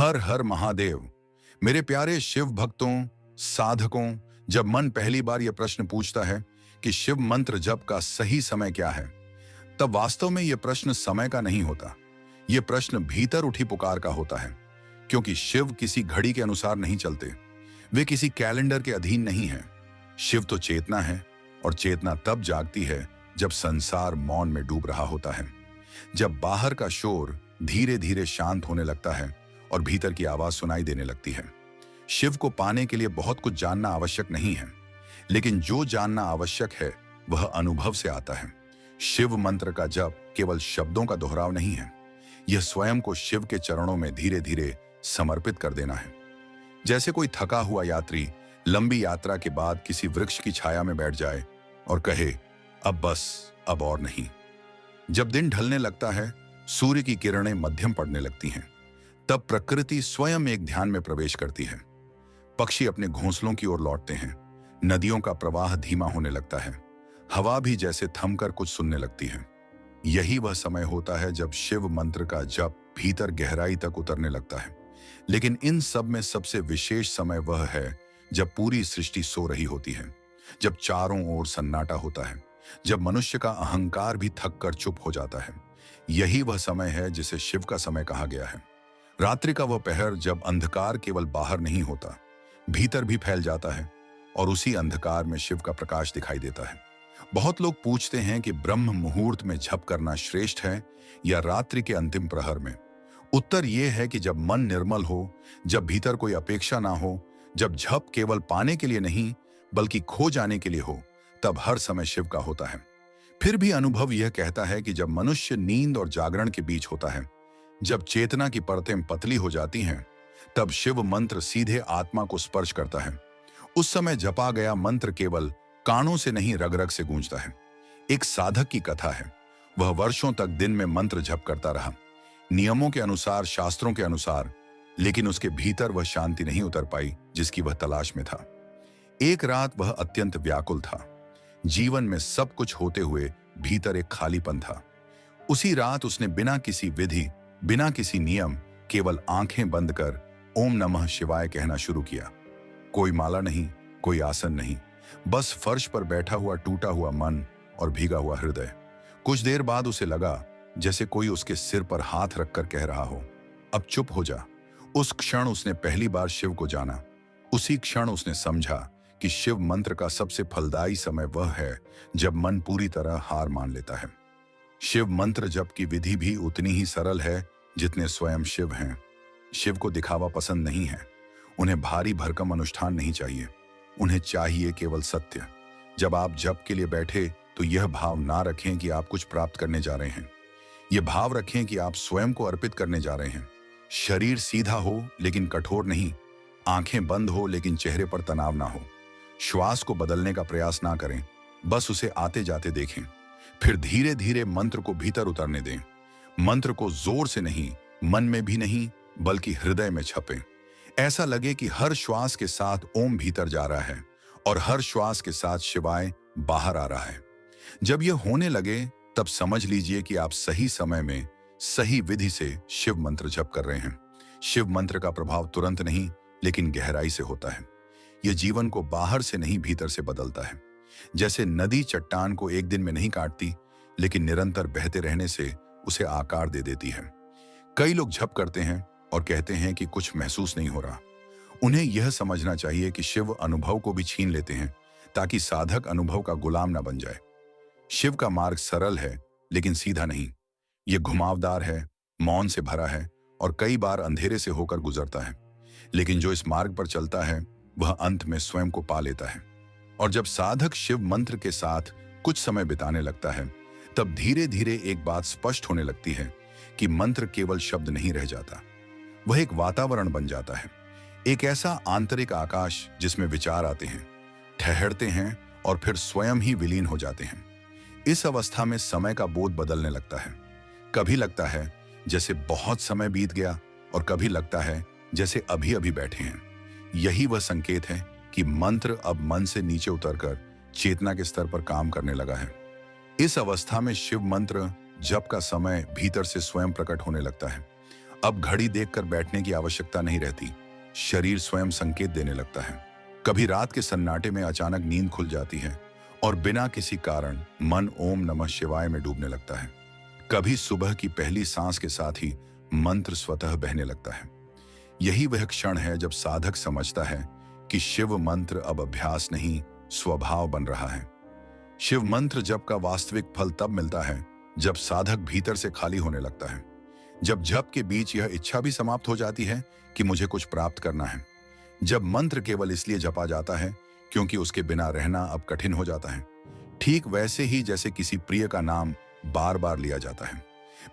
हर हर महादेव। मेरे प्यारे शिव भक्तों, साधकों, जब मन पहली बार यह प्रश्न पूछता है कि शिव मंत्र जप का सही समय क्या है, तब वास्तव में यह प्रश्न समय का नहीं होता। यह प्रश्न भीतर उठी पुकार का होता है। क्योंकि शिव किसी घड़ी के अनुसार नहीं चलते, वे किसी कैलेंडर के अधीन नहीं हैं। शिव तो चेतना है, और चेतना तब जागती है जब संसार मौन में डूब रहा होता है, जब बाहर का शोर धीरे धीरे शांत होने लगता है और भीतर की आवाज सुनाई देने लगती है। शिव को पाने के लिए बहुत कुछ जानना आवश्यक नहीं है, लेकिन जो जानना आवश्यक है वह अनुभव से आता है। शिव मंत्र का जप केवल शब्दों का दोहराव नहीं है, यह स्वयं को शिव के चरणों में धीरे धीरे समर्पित कर देना है। जैसे कोई थका हुआ यात्री लंबी यात्रा के बाद किसी वृक्ष की छाया में बैठ जाए और कहे, अब बस, अब और नहीं। जब दिन ढलने लगता है, सूर्य की किरणें मध्यम पड़ने लगती हैं, तब प्रकृति स्वयं एक ध्यान में प्रवेश करती है। पक्षी अपने घोंसलों की ओर लौटते हैं, नदियों का प्रवाह धीमा होने लगता है, हवा भी जैसे थमकर कुछ सुनने लगती है। यही वह समय होता है जब शिव मंत्र का जप भीतर गहराई तक उतरने लगता है। लेकिन इन सब में सबसे विशेष समय वह है जब पूरी सृष्टि सो रही होती है, जब चारों ओर सन्नाटा होता है, जब मनुष्य का अहंकार भी थक कर चुप हो जाता है। यही वह समय है जिसे शिव का समय कहा गया है। रात्रि का वह पहर जब अंधकार केवल बाहर नहीं होता, भीतर भी फैल जाता है, और उसी अंधकार में शिव का प्रकाश दिखाई देता है। बहुत लोग पूछते हैं कि ब्रह्म मुहूर्त में जप करना श्रेष्ठ है या रात्रि के अंतिम प्रहर में। उत्तर यह है कि जब मन निर्मल हो, जब भीतर कोई अपेक्षा ना हो, जब जप केवल पाने के लिए नहीं बल्कि खो जाने के लिए हो, तब हर समय शिव का होता है। फिर भी अनुभव यह कहता है कि जब मनुष्य नींद और जागरण के बीच होता है, जब चेतना की परतें पतली हो जाती हैं, तब शिव मंत्र सीधे आत्मा को स्पर्श करता है। उस समय जपा गया मंत्र केवल कानों से नहीं, रग रग से गूंजता है। एक साधक की कथा है। वह वर्षों तक दिन में मंत्र जप करता रहा, नियमों के अनुसार, शास्त्रों के अनुसार, लेकिन उसके भीतर वह शांति नहीं उतर पाई जिसकी वह तलाश में था। एक रात वह अत्यंत व्याकुल था। जीवन में सब कुछ होते हुए भीतर एक खालीपन था। उसी रात उसने बिना किसी विधि, बिना किसी नियम, केवल आंखें बंद कर ओम नमः शिवाय कहना शुरू किया। कोई माला नहीं, कोई आसन नहीं, बस फर्श पर बैठा हुआ टूटा हुआ मन और भीगा हुआ हृदय। कुछ देर बाद उसे लगा जैसे कोई उसके सिर पर हाथ रखकर कह रहा हो, अब चुप हो जा। उस क्षण उसने पहली बार शिव को जाना। उसी क्षण उसने समझा कि शिव मंत्र का सबसे फलदायी समय वह है जब मन पूरी तरह हार मान लेता है। शिव मंत्र जप की विधि भी उतनी ही सरल है जितने स्वयं शिव हैं। शिव को दिखावा पसंद नहीं है, उन्हें भारी भरकम अनुष्ठान नहीं चाहिए, उन्हें चाहिए केवल सत्य। जब आप जप के लिए बैठे तो यह भाव ना रखें कि आप कुछ प्राप्त करने जा रहे हैं, यह भाव रखें कि आप स्वयं को अर्पित करने जा रहे हैं। शरीर सीधा हो लेकिन कठोर नहीं, आंखें बंद हो लेकिन चेहरे पर तनाव ना हो। श्वास को बदलने का प्रयास ना करें, बस उसे आते जाते देखें। फिर धीरे धीरे मंत्र को भीतर उतरने दें। मंत्र को जोर से नहीं, मन में भी नहीं, बल्कि हृदय में छपे। ऐसा लगे कि हर श्वास के साथ ओम भीतर जा रहा है और हर श्वास के साथ शिवाय बाहर आ रहा है। जब यह होने लगे तब समझ लीजिए कि आप सही समय में सही विधि से शिव मंत्र जप कर रहे हैं। शिव मंत्र का प्रभाव तुरंत नहीं, लेकिन गहराई से होता है। यह जीवन को बाहर से नहीं, भीतर से बदलता है। जैसे नदी चट्टान को एक दिन में नहीं काटती, लेकिन निरंतर बहते रहने से उसे आकार दे देती है। कई लोग जप करते हैं और कहते हैं कि कुछ महसूस नहीं हो रहा। उन्हें यह समझना चाहिए कि शिव अनुभव को भी छीन लेते हैं ताकि साधक अनुभव का गुलाम न बन जाए। शिव का मार्ग सरल है लेकिन सीधा नहीं। यह घुमावदार है, मौन से भरा है और कई बार अंधेरे से होकर गुजरता है। लेकिन जो इस मार्ग पर चलता है वह अंत में स्वयं को पा लेता है। और जब साधक शिव मंत्र के साथ कुछ समय बिताने लगता है, तब धीरे धीरे एक बात स्पष्ट होने लगती है कि मंत्र केवल शब्द नहीं रह जाता, वह एक वातावरण बन जाता है। एक ऐसा आंतरिक आकाश जिसमें विचार आते हैं, ठहरते हैं और फिर स्वयं ही विलीन हो जाते हैं। इस अवस्था में समय का बोध बदलने लगता है। कभी लगता है जैसे बहुत समय बीत गया और कभी लगता है जैसे अभी अभी बैठे हैं। यही वह संकेत है कि मंत्र अब मन से नीचे उतरकर चेतना के स्तर पर काम करने लगा है। इस अवस्था में शिव मंत्र जप का समय भीतर से स्वयं प्रकट होने लगता है। अब घड़ी देखकर बैठने की आवश्यकता नहीं रहती, शरीर स्वयं संकेत देने लगता है। कभी रात के सन्नाटे में अचानक नींद खुल जाती है और बिना किसी कारण मन ओम नमः शिवाय में डूबने लगता है। कभी सुबह की पहली सांस के साथ ही मंत्र स्वतः बहने लगता है। यही वह क्षण है जब साधक समझता है कि शिव मंत्र अब अभ्यास नहीं, स्वभाव बन रहा है। शिव मंत्र जप का वास्तविक फल तब मिलता है जब साधक भीतर से खाली होने लगता है, जब जप के बीच यह इच्छा भी समाप्त हो जाती है कि मुझे कुछ प्राप्त करना है, जब मंत्र केवल इसलिए जपा जाता है क्योंकि उसके बिना रहना अब कठिन हो जाता है। ठीक वैसे ही जैसे किसी प्रिय का नाम बार बार लिया जाता है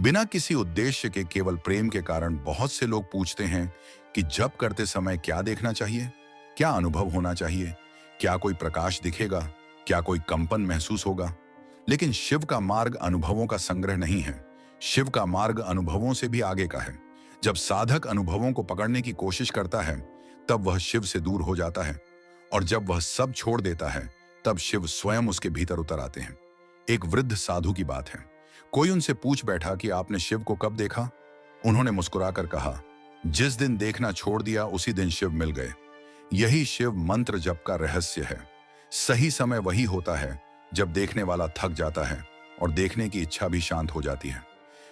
बिना किसी उद्देश्य के, केवल प्रेम के कारण। बहुत से लोग पूछते हैं कि जप करते समय क्या देखना चाहिए, क्या अनुभव होना चाहिए, क्या कोई प्रकाश दिखेगा, क्या कोई कंपन महसूस होगा। लेकिन शिव का मार्ग अनुभवों का संग्रह नहीं है। शिव का मार्ग अनुभवों से भी आगे का है। जब साधक अनुभवों को पकड़ने की कोशिश करता है तब वह शिव से दूर हो जाता है, और जब वह सब छोड़ देता है तब शिव स्वयं उसके भीतर उतर आते हैं। एक वृद्ध साधु की बात है। कोई उनसे पूछ बैठा कि आपने शिव को कब देखा? उन्होंने मुस्कुराकर कहा, जिस दिन देखना छोड़ दिया उसी दिन शिव मिल गए। यही शिव मंत्र जप का रहस्य है। सही समय वही होता है जब देखने वाला थक जाता है और देखने की इच्छा भी शांत हो जाती है।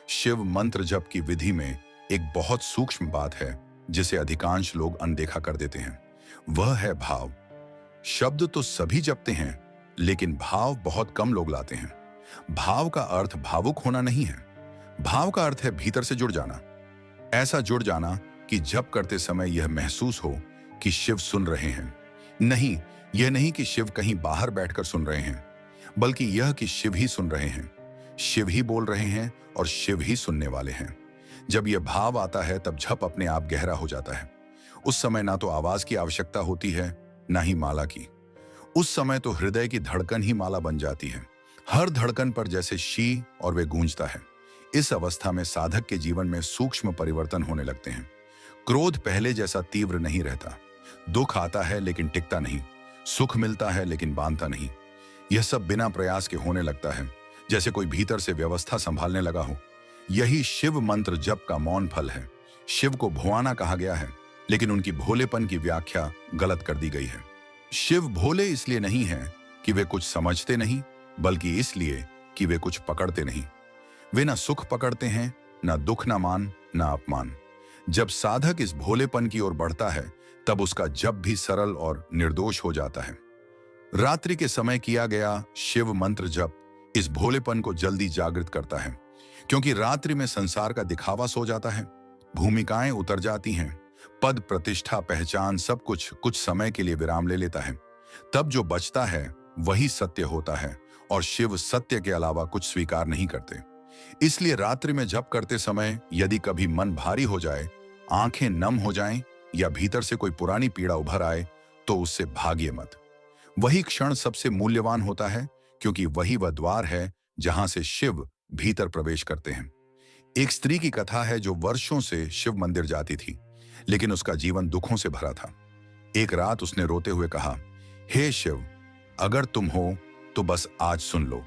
शिव मंत्र जप की विधि में एक बहुत सूक्ष्म बात है जिसे अधिकांश लोग अनदेखा कर देते हैं। वह है भाव। शब्द तो सभी जपते हैं, लेकिन भाव बहुत कम लोग लाते हैं। भाव का अर्थ भावुक होना नहीं है। भाव का अर्थ है भीतर से जुड़ जाना। ऐसा जुड़ जाना कि जप करते समय यह महसूस हो कि शिव सुन रहे हैं। नहीं, यह नहीं कि शिव कहीं बाहर बैठकर सुन रहे हैं, बल्कि यह कि शिव ही सुन रहे हैं, शिव ही बोल रहे हैं और शिव ही सुनने वाले हैं। जब यह भाव आता है तब जप अपने आप गहरा हो जाता है। उस समय ना तो आवाज की आवश्यकता होती है, ना ही माला की। उस समय तो हृदय की धड़कन ही माला बन जाती है। हर धड़कन पर जैसे शी और वे गूंजता है। इस अवस्था में साधक के जीवन में सूक्ष्म परिवर्तन होने लगते हैं। क्रोध पहले जैसा तीव्र नहीं रहता। दुख आता है लेकिन टिकता नहीं। सुख मिलता है लेकिन बांधता नहीं। यह सब बिना प्रयास के होने लगता है, जैसे कोई भीतर से व्यवस्था संभालने लगा हो। यही शिव मंत्र जप का मौन फल है। शिव को भुआना कहा गया है, लेकिन उनकी भोलेपन की व्याख्या गलत कर दी गई है। शिव भोले इसलिए नहीं है कि वे कुछ समझते नहीं, बल्कि इसलिए कि वे कुछ पकड़ते नहीं। वे ना सुख पकड़ते हैं, ना दुख, ना मान, ना अपमान। जब साधक इस भोलेपन की ओर बढ़ता है तब उसका जप भी सरल और निर्दोष हो जाता है। रात्रि के समय किया गया शिव मंत्र जप इस भोलेपन को जल्दी जागृत करता है, क्योंकि रात्रि में संसार का दिखावा सो जाता है, भूमिकाएं उतर जाती हैं, पद, प्रतिष्ठा, पहचान सब कुछ समय के लिए विराम ले लेता है। तब जो बचता है वही सत्य होता है, और शिव सत्य के अलावा कुछ स्वीकार नहीं करते। इसलिए रात्रि में जप करते समय यदि कभी मन भारी हो जाए, आंखें नम हो जाएं, या भीतर से कोई पुरानी पीड़ा उभर आए, तो उससे भागिए मत। वही क्षण सबसे मूल्यवान होता है, क्योंकि वही वह द्वार है जहां से शिव भीतर प्रवेश करते हैं। एक स्त्री की कथा है जो वर्षों से शिव मंदिर जाती थी, लेकिन उसका जीवन दुखों से भरा था। एक रात उसने रोते हुए कहा, हे शिव, अगर तुम हो तो बस आज सुन लो।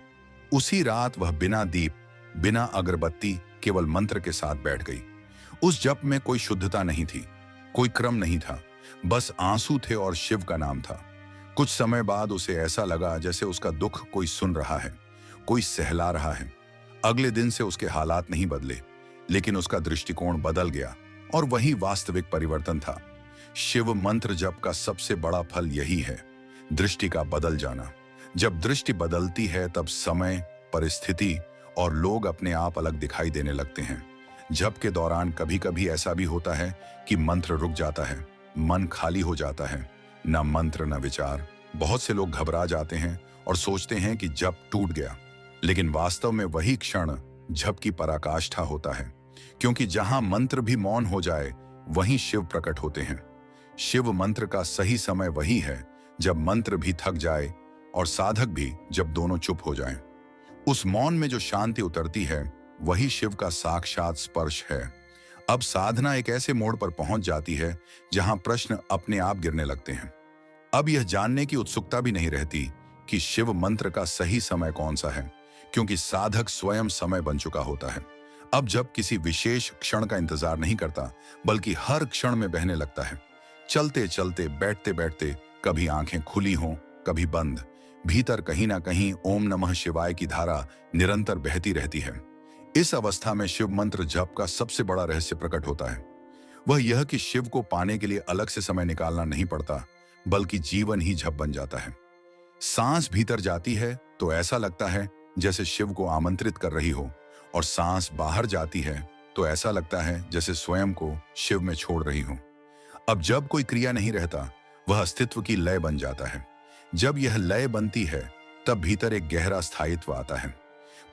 उसी रात वह बिना दीप, बिना अगरबत्ती, केवल मंत्र के साथ बैठ गई। उस जप में कोई शुद्धता नहीं थी, कोई क्रम नहीं था, बस आंसू थे और शिव का नाम था। कुछ समय बाद उसे ऐसा लगा जैसे उसका दुख कोई सुन रहा है, कोई सहला रहा है। अगले दिन से उसके हालात नहीं बदले, लेकिन उसका दृष्टिकोण बदल गया, और वही वास्तविक परिवर्तन था। शिव मंत्र जप का सबसे बड़ा फल यही है, दृष्टि का बदल जाना। जब दृष्टि बदलती है तब समय, परिस्थिति और लोग अपने आप अलग दिखाई देने लगते हैं। जप के दौरान कभी कभी ऐसा भी होता है कि मंत्र रुक जाता है, मन खाली हो जाता है, न मंत्र न विचार। बहुत से लोग घबरा जाते हैं और सोचते हैं कि जप टूट गया, लेकिन वास्तव में वही क्षण जप की पराकाष्ठा होता है, क्योंकि जहां मंत्र भी मौन हो जाए वहीं शिव प्रकट होते हैं। शिव मंत्र का सही समय वही है जब मंत्र भी थक जाए और साधक भी, जब दोनों चुप हो जाएं। उस मौन में जो शांति उतरती है वही शिव का साक्षात स्पर्श है। अब साधना एक ऐसे मोड़ पर पहुंच जाती है जहां प्रश्न अपने आप गिरने लगते हैं। अब यह जानने की उत्सुकता भी नहीं रहती कि शिव मंत्र का सही समय कौन सा है, क्योंकि साधक स्वयं समय बन चुका होता है। अब जब किसी विशेष क्षण का इंतजार नहीं करता, बल्कि हर क्षण में बहने लगता है, चलते चलते, बैठते बैठते, कभी आंखें खुली हों, कभी बंद, भीतर कहीं ना कहीं ओम नमः शिवाय की धारा निरंतर बहती रहती है। इस अवस्था में शिव मंत्र जप का सबसे बड़ा रहस्य प्रकट होता है। वह यह कि शिव को पाने के लिए अलग से समय निकालना नहीं पड़ता, बल्कि जीवन ही जप बन जाता है। सांस भीतर जाती है तो ऐसा लगता है जैसे शिव को आमंत्रित कर रही हो, और सांस बाहर जाती है तो ऐसा लगता है जैसे स्वयं को शिव में छोड़ रही हो। अब जब कोई क्रिया नहीं रहता, वह अस्तित्व की लय बन जाता है। जब यह लय बनती है, तब भीतर एक गहरा स्थायित्व आता है।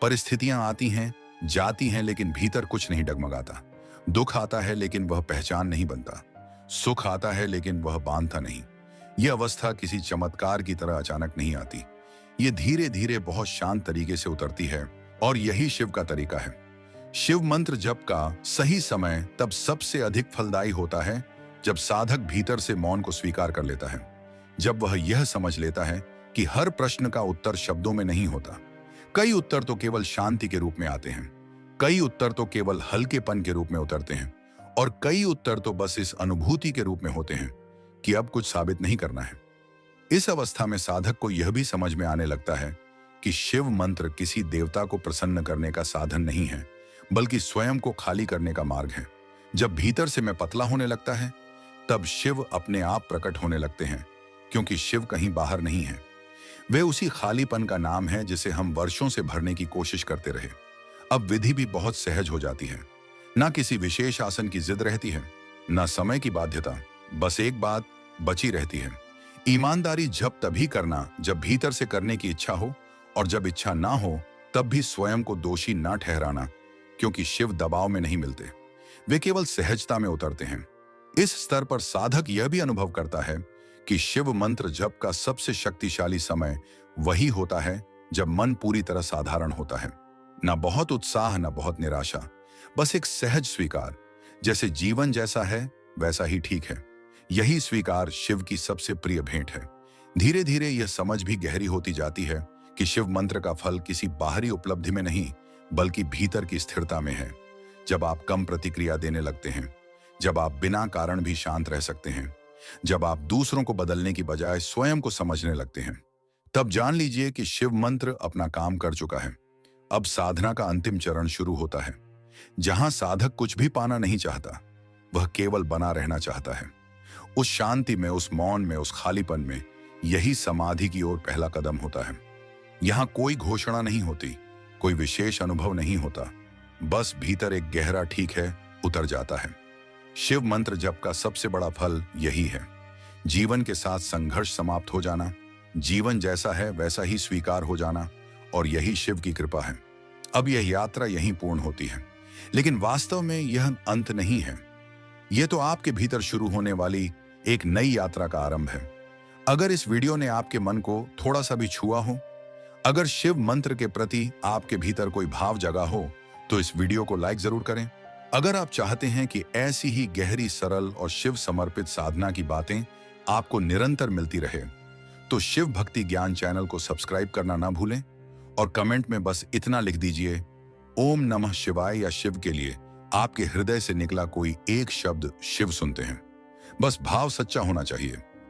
परिस्थितियां आती हैं, जाती हैं, लेकिन भीतर कुछ नहीं डगमगाता। दुख आता है लेकिन वह पहचान नहीं बनता। सुख आता है लेकिन वह बांधता नहीं। यह अवस्था किसी चमत्कार की तरह अचानक नहीं आती। ये धीरे धीरे बहुत शांत तरीके से उतरती है, और यही शिव का तरीका है। शिव मंत्र जप का सही समय तब सबसे अधिक फलदायी होता है जब साधक भीतर से मौन को स्वीकार कर लेता है। जब वह यह समझ लेता है कि हर प्रश्न का उत्तर शब्दों में नहीं होता। कई उत्तर तो केवल शांति के रूप में आते हैं, कई उत्तर तो केवल हल्केपन के रूप में उतरते हैं, और कई उत्तर तो बस इस अनुभूति के रूप में होते हैं कि अब कुछ साबित नहीं करना है। इस अवस्था में साधक को यह भी समझ में आने लगता है कि शिव मंत्र किसी देवता को प्रसन्न करने का साधन नहीं है, बल्कि स्वयं को खाली करने का मार्ग है। जब भीतर से मैं पतला होने लगता है, तब शिव अपने आप प्रकट होने लगते हैं, क्योंकि शिव कहीं बाहर नहीं है। वे उसी खालीपन का नाम है जिसे हम वर्षों से भरने की कोशिश करते रहे। अब विधि भी बहुत सहज हो जाती है। ना किसी विशेष आसन की जिद रहती है, ना समय की बाध्यता। बस एक बात बची रहती है, ईमानदारी जप तभी करना जब भीतर से करने की इच्छा हो, और जब इच्छा ना हो तब भी स्वयं को दोषी ना ठहराना, क्योंकि शिव दबाव में नहीं मिलते, वे केवल सहजता में उतरते हैं। इस स्तर पर साधक यह भी अनुभव करता है कि शिव मंत्र जप का सबसे शक्तिशाली समय वही होता है जब मन पूरी तरह साधारण होता है। ना बहुत उत्साह, ना बहुत निराशा, बस एक सहज स्वीकार, जैसे जीवन जैसा है वैसा ही ठीक है। यही स्वीकार शिव की सबसे प्रिय भेंट है। धीरे धीरे यह समझ भी गहरी होती जाती है कि शिव मंत्र का फल किसी बाहरी उपलब्धि में नहीं, बल्कि भीतर की स्थिरता में है। जब आप कम प्रतिक्रिया देने लगते हैं, जब आप बिना कारण भी शांत रह सकते हैं, जब आप दूसरों को बदलने की बजाय स्वयं को समझने लगते हैं, तब जान लीजिए कि शिव मंत्र अपना काम कर चुका है। अब साधना का अंतिम चरण शुरू होता है, जहां साधक कुछ भी पाना नहीं चाहता, वह केवल बना रहना चाहता है। उस शांति में, उस मौन में, उस खालीपन में, यही समाधि की ओर पहला कदम होता है। यहां कोई घोषणा नहीं होती, कोई विशेष अनुभव नहीं होता, बस भीतर एक गहरा ठीक है उतर जाता है। शिव मंत्र जप का सबसे बड़ा फल यही है, जीवन के साथ संघर्ष समाप्त हो जाना, जीवन जैसा है वैसा ही स्वीकार हो जाना, और यही शिव की कृपा है। अब यह यात्रा यहीं पूर्ण होती है, लेकिन वास्तव में यह अंत नहीं है। यह तो आपके भीतर शुरू होने वाली एक नई यात्रा का आरंभ है। अगर इस वीडियो ने आपके मन को थोड़ा सा भी छुआ हो, अगर शिव मंत्र के प्रति आपके भीतर कोई भाव जगा हो, तो इस वीडियो को लाइक जरूर करें। अगर आप चाहते हैं कि ऐसी ही गहरी, सरल और शिव समर्पित साधना की बातें आपको निरंतर मिलती रहे, तो शिव भक्ति ज्ञान चैनल को सब्सक्राइब करना ना भूलें, और कमेंट में बस इतना लिख दीजिए, ओम नमः शिवाय, या शिव के लिए आपके हृदय से निकला कोई एक शब्द शिव सुनते हैं। बस भाव सच्चा होना चाहिए।